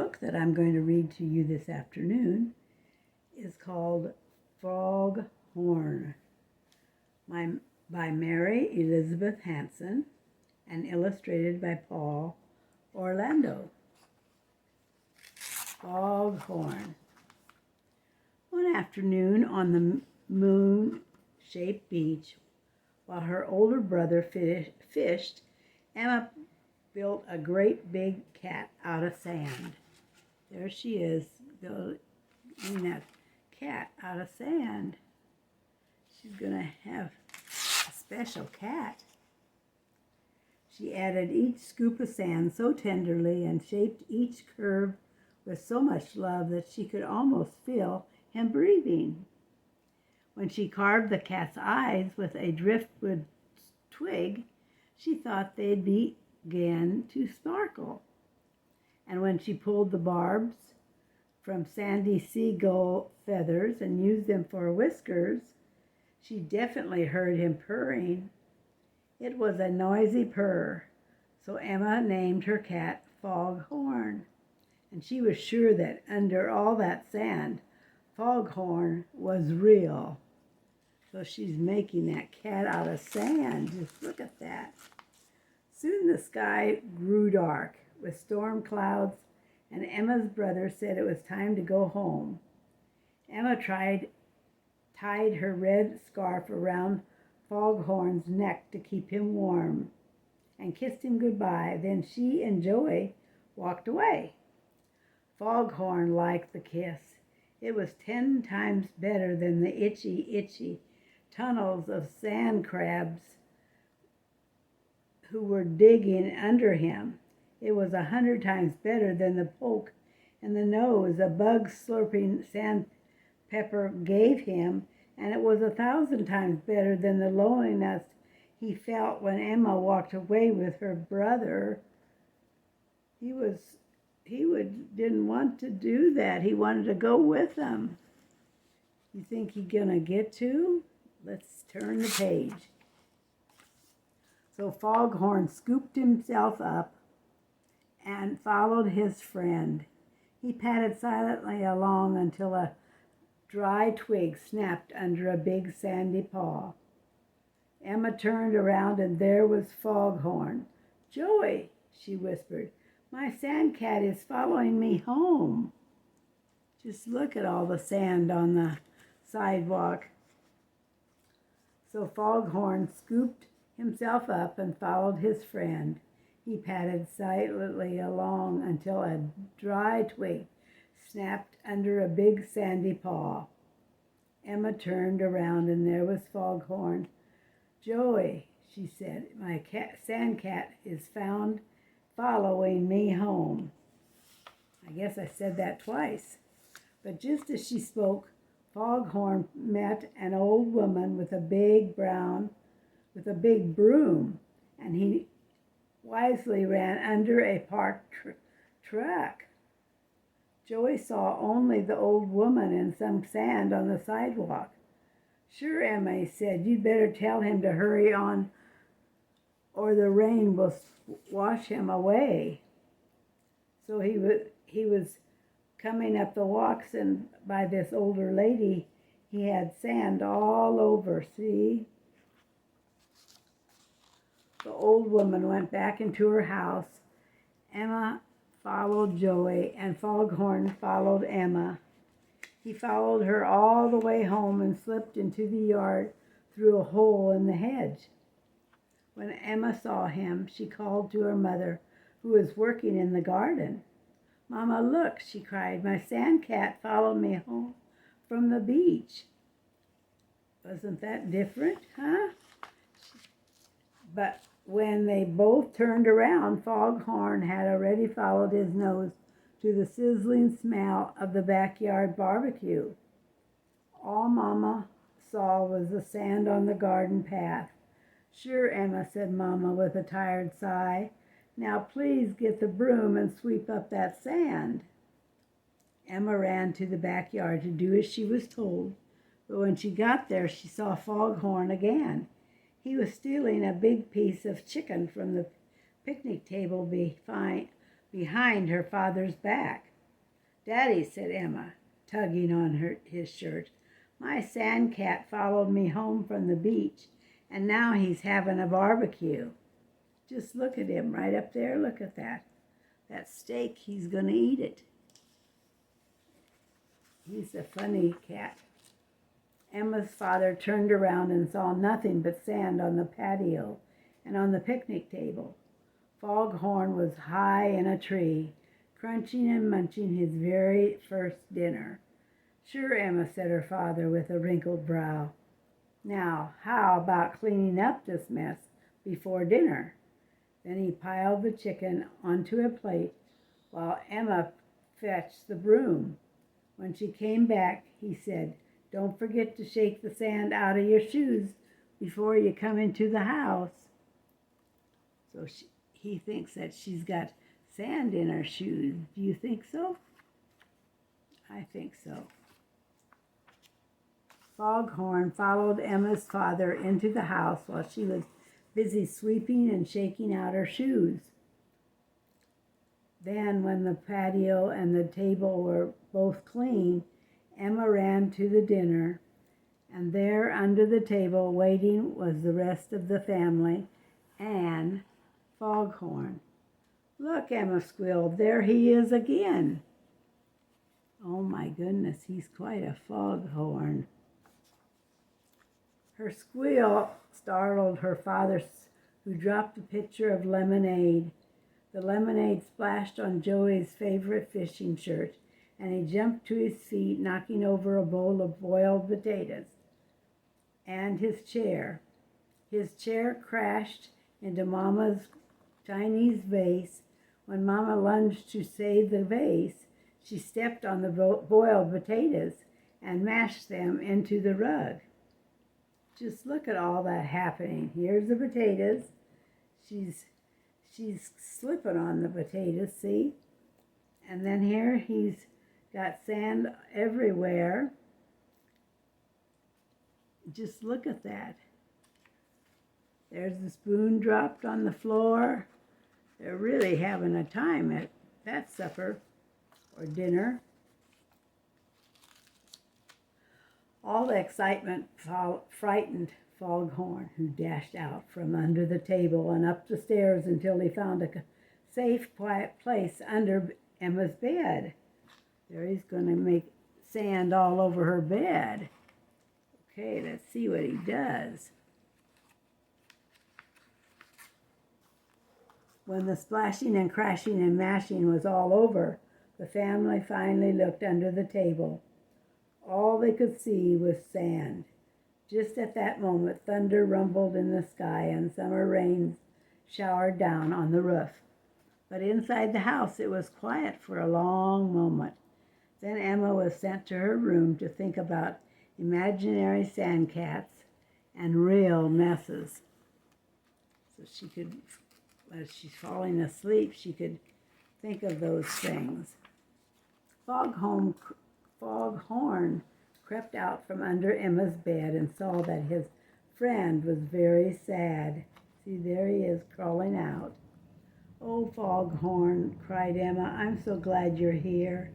book that I'm going to read to you this afternoon is called Foghorn by Mary Elizabeth Hanson and illustrated by Paul Orlando. Foghorn. One afternoon on the moon-shaped beach, while her older brother fished, Emma built a great big cat out of sand. There she is, building that cat out of sand. She's going to have a special cat. She added each scoop of sand so tenderly and shaped each curve with so much love that she could almost feel him breathing. When she carved the cat's eyes with a driftwood twig, she thought they'd begin to sparkle. And when she pulled the barbs from sandy seagull feathers and used them for whiskers, she definitely heard him purring. It was a noisy purr, so Emma named her cat Foghorn, and she was sure that under all that sand, Foghorn was real. So she's making that cat out of sand. Just look at that. Soon the sky grew dark with storm clouds, and Emma's brother said it was time to go home. Emma tied her red scarf around Foghorn's neck to keep him warm and kissed him goodbye. Then she and Joey walked away. Foghorn liked the kiss. It was 10 times better than the itchy tunnels of sand crabs who were digging under him. It was 100 times better than the poke in the nose a bug-slurping sandpepper gave him, and it was 1,000 times better than the loneliness he felt when Emma walked away with her brother. He didn't want to do that. He wanted to go with them. You think he's gonna get to? Let's turn the page. So Foghorn scooped himself up and followed his friend. He padded silently along until a dry twig snapped under a big sandy paw. Emma turned around and there was Foghorn. "Joey," she whispered, "my sand cat is following me home." Just look at all the sand on the sidewalk. So Foghorn scooped himself up and followed his friend. He padded silently along until a dry twig snapped under a big sandy paw. Emma turned around and there was Foghorn. "Joey," she said, "my sand cat is following me home." I guess I said that twice. But just as she spoke, Foghorn met an old woman with a big broom, and he wisely ran under a parked truck. Joey saw only the old woman and some sand on the sidewalk. "Sure, Emma," he said, "you'd better tell him to hurry on or the rain will wash him away." So he was coming up the walks, and by this older lady, he had sand all over, see? The old woman went back into her house. Emma followed Joey, and Foghorn followed Emma. He followed her all the way home and slipped into the yard through a hole in the hedge. When Emma saw him, she called to her mother, who was working in the garden. "Mama, look," she cried, "my sand cat followed me home from the beach." Wasn't that different, huh? But when they both turned around, Foghorn had already followed his nose to the sizzling smell of the backyard barbecue. All Mama saw was the sand on the garden path. "Sure, Emma," said Mama with a tired sigh. "Now please get the broom and sweep up that sand." Emma ran to the backyard to do as she was told, but when she got there, she saw Foghorn again. He was stealing a big piece of chicken from the picnic table behind her father's back. Daddy, said Emma, tugging on his shirt, my sand cat followed me home from the beach, and now he's having a barbecue. Just look at him right up there. Look at that. That steak, he's going to eat it. He's a funny cat. Emma's father turned around and saw nothing but sand on the patio and on the picnic table. Foghorn was high in a tree, crunching and munching his very first dinner. Sure, Emma, said her father with a wrinkled brow. Now, how about cleaning up this mess before dinner? Then he piled the chicken onto a plate while Emma fetched the broom. When she came back, he said, don't forget to shake the sand out of your shoes before you come into the house. So he thinks that she's got sand in her shoes. Do you think so? I think so. Foghorn followed Emma's father into the house while she was busy sweeping and shaking out her shoes. Then, when the patio and the table were both clean, Emma ran to the dinner, and there under the table waiting was the rest of the family and Foghorn. Look, Emma squealed, there he is again. Oh my goodness, he's quite a foghorn. Her squeal startled her father, who dropped a pitcher of lemonade. The lemonade splashed on Joey's favorite fishing shirt, and he jumped to his feet, knocking over a bowl of boiled potatoes and his chair. His chair crashed into Mama's Chinese vase. When Mama lunged to save the vase, she stepped on the boiled potatoes and mashed them into the rug. Just look at all that happening. Here's the potatoes. She's slipping on the potatoes, see? And then here he's got sand everywhere. Just look at that. There's the spoon dropped on the floor. They're really having a time at that supper or dinner. All the excitement frightened Foghorn, who dashed out from under the table and up the stairs until he found a safe, quiet place under Emma's bed. There he's going to make sand all over her bed. Okay, let's see what he does. When the splashing and crashing and mashing was all over, the family finally looked under the table. All they could see was sand. Just at that moment, thunder rumbled in the sky and summer rains showered down on the roof. But inside the house, it was quiet for a long moment. Then Emma was sent to her room to think about imaginary sand cats and real messes. So she could, as she's falling asleep, she could think of those things. Foghorn crept out from under Emma's bed and saw that his friend was very sad. See, there he is crawling out. Oh, Foghorn, cried Emma, I'm so glad you're here.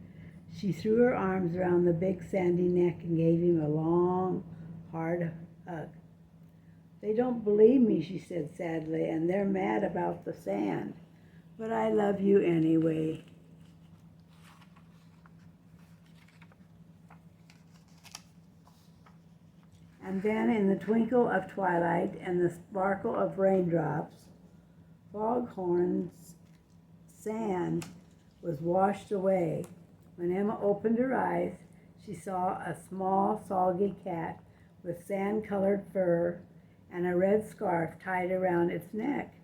She threw her arms around the big sandy neck and gave him a long, hard hug. They don't believe me, she said sadly, and they're mad about the sand. But I love you anyway. And then in the twinkle of twilight and the sparkle of raindrops, Foghorn's sand was washed away. When Emma opened her eyes, she saw a small, soggy cat with sand-colored fur and a red scarf tied around its neck.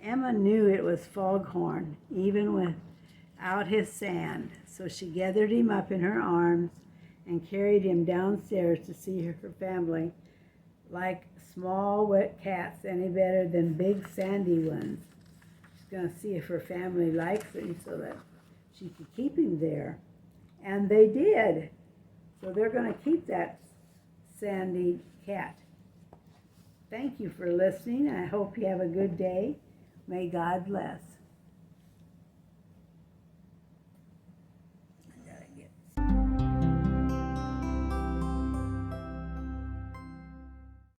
Emma knew it was Foghorn, even without his sand, so she gathered him up in her arms and carried him downstairs to see her family. Like small, wet cats any better than big, sandy ones. She's going to see if her family likes him so that she could keep him there. And they did. So they're going to keep that sandy cat. Thank you for listening. I hope you have a good day. May God bless.